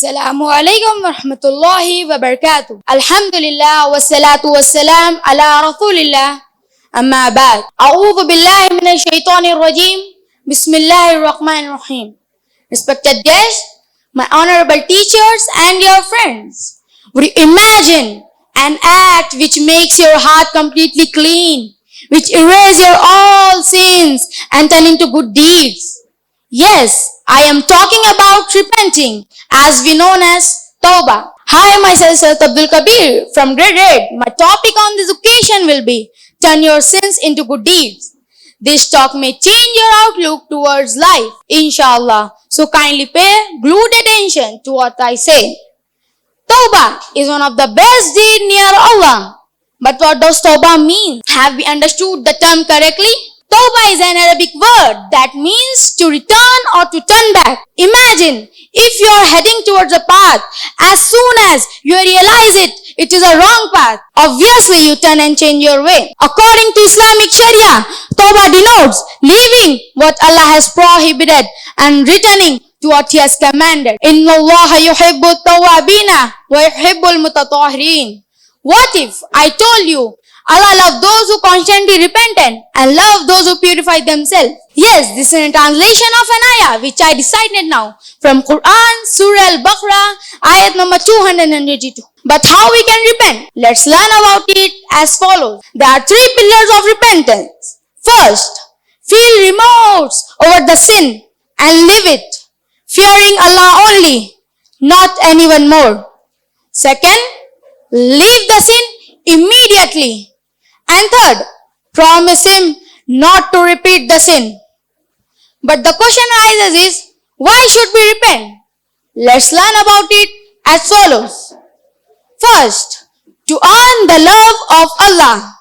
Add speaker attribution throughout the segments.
Speaker 1: Assalamu alaikum wa rahmatullahi wa barakatuh. Alhamdulillah wa salatu wa salam ala rasulillah. Amma ba'd. A'udhu billahi minash shaitanir rajim. Bismillahir rahmanir rahim. Respected guests, my honorable teachers and your friends, would you imagine an act which makes your heart completely clean, which erases your all sins and turn into good deeds? Yes, I am talking about repenting, as we known as Tawbah. Hi, myself Sayyid Abdul Kabir from grade 8. My topic on this occasion will be turn your sins into good deeds. This talk may change your outlook towards life, inshallah. So kindly pay glued attention to what I say. Tawbah is one of the best deeds near Allah. But what does Tawbah mean? Have we understood the term correctly? Tawbah is an Arabic word that means to return or to turn back. Imagine if you are heading towards a path, as soon as you realize it is a wrong path, obviously you turn and change your way. According to Islamic Sharia, Tawbah denotes leaving what Allah has prohibited and returning to what He has commanded. Inna Allah yuhibbu at-tawwabina wa yuhibbu al-mutatahhirin. What if I told you Allah loves those who constantly repent and love those who purify themselves? Yes, this is a translation of an ayah which I decided now from Quran, Surah Al-Baqarah, ayat number 282. But how we can repent? Let's learn about it as follows. There are 3 pillars of repentance. First, feel remorse over the sin and live it, fearing Allah only, not anyone more. Second, leave the sin immediately. And third, promise Him not to repeat the sin. But the question arises is, why should we repent? Let's learn about it as follows. First, to earn the love of Allah.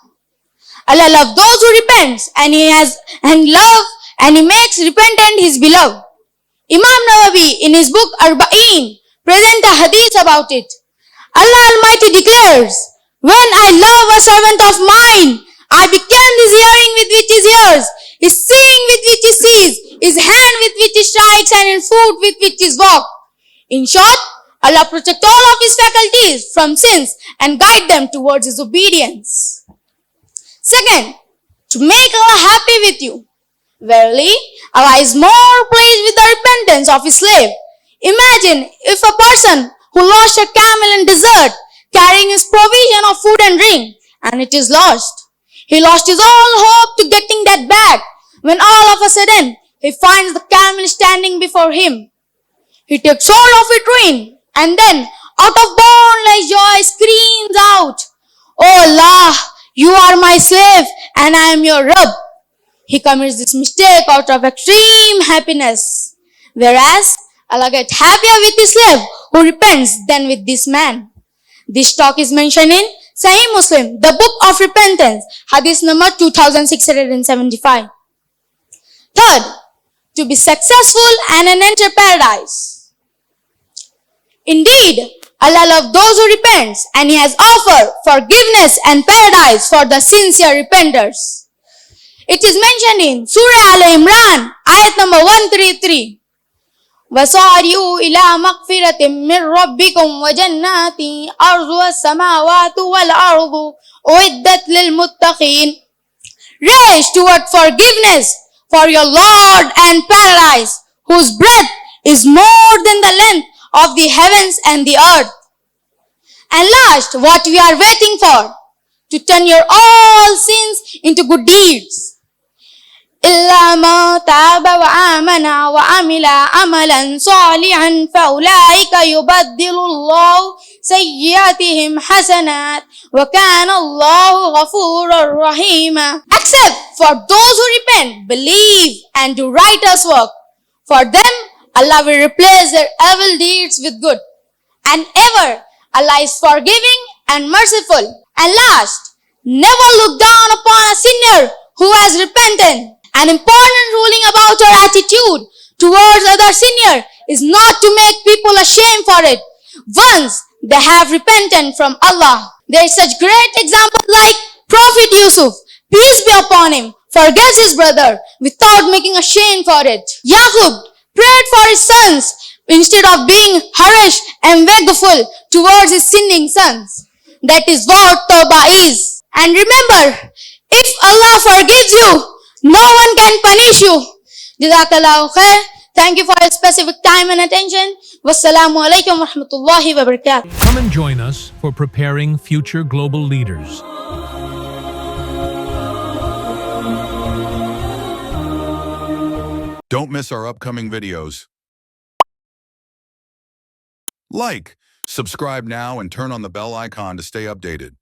Speaker 1: Allah loves those who repent, and He makes repentant His beloved. Imam Nawawi in his book Arba'in present a hadith about it. Allah Almighty declares, when I love a servant of mine, I became his hearing with which he hears, his seeing with which he sees, his hand with which he strikes, and his foot with which he walks. In short, Allah protects all of his faculties from sins and guide them towards his obedience. Second, to make Allah happy with you. Verily, Allah is more pleased with the repentance of his slave. Imagine if a person who lost a camel in desert, carrying his provision of food and drink, and it is lost. He lost his all hope to getting that back, when all of a sudden, he finds the camel standing before him. He takes hold of its rein, and then, out of boundless joy, screams out, "Oh Allah, you are my slave, and I am your Rabb." He commits this mistake out of extreme happiness, whereas Allah gets happier with his slave who repents than with this man. This talk is mentioned in Sahih Muslim, the book of repentance, hadith number 2675. Third, to be successful and enter paradise. Indeed, Allah loves those who repent, and He has offered forgiveness and paradise for the sincere repenters. It is mentioned in Surah Al-Imran, ayat number 133. وَصَارِعُوا إِلَى مَغْفِرَةٍ مِّن رَبِّكُمْ وَجَنَّاتٍ أَرْضُهَا السَّمَاوَاتُ وَالْأَرْضُ أُعِدَّتْ لِلْمُتَّقِينَ. Race toward forgiveness for your Lord and paradise, whose breadth is more than the length of the heavens and the earth. And last, what we are waiting for? To turn your all sins into good deeds. إِلَّا مَا تَابَ وَآمَنَ وَعَمِلَ عَمَلًا صَالِحًا فَأُولَٰئِكَ يُبَدِّلُ اللَّهُ سَيِّئَاتِهِمْ حَسَنَاتٍ وَكَانَ اللَّهُ غَفُورًا رَحِيمًا. Except for those who repent, believe, and do righteous work. For them, Allah will replace their evil deeds with good. And ever, Allah is forgiving and merciful. And last, never look down upon a sinner who has repented. An important ruling about our attitude towards other sinners is not to make people ashamed for it. Once they have repented from Allah. There is such great examples like Prophet Yusuf, peace be upon him, forgets his brother without making a shame for it. Yaqub prayed for his sons, instead of being harassed and vengeful towards his sinning sons. That is what Tawbah is. And remember, if Allah forgives you, no one can punish you. Jazakallahu khair. Thank you for your specific time and attention. Wassalamu alaikum wa rahmatullahi wa barakatuh.
Speaker 2: Come and join us for preparing future global leaders.
Speaker 3: Don't miss our upcoming videos. Like, subscribe now, and turn on the bell icon to stay updated.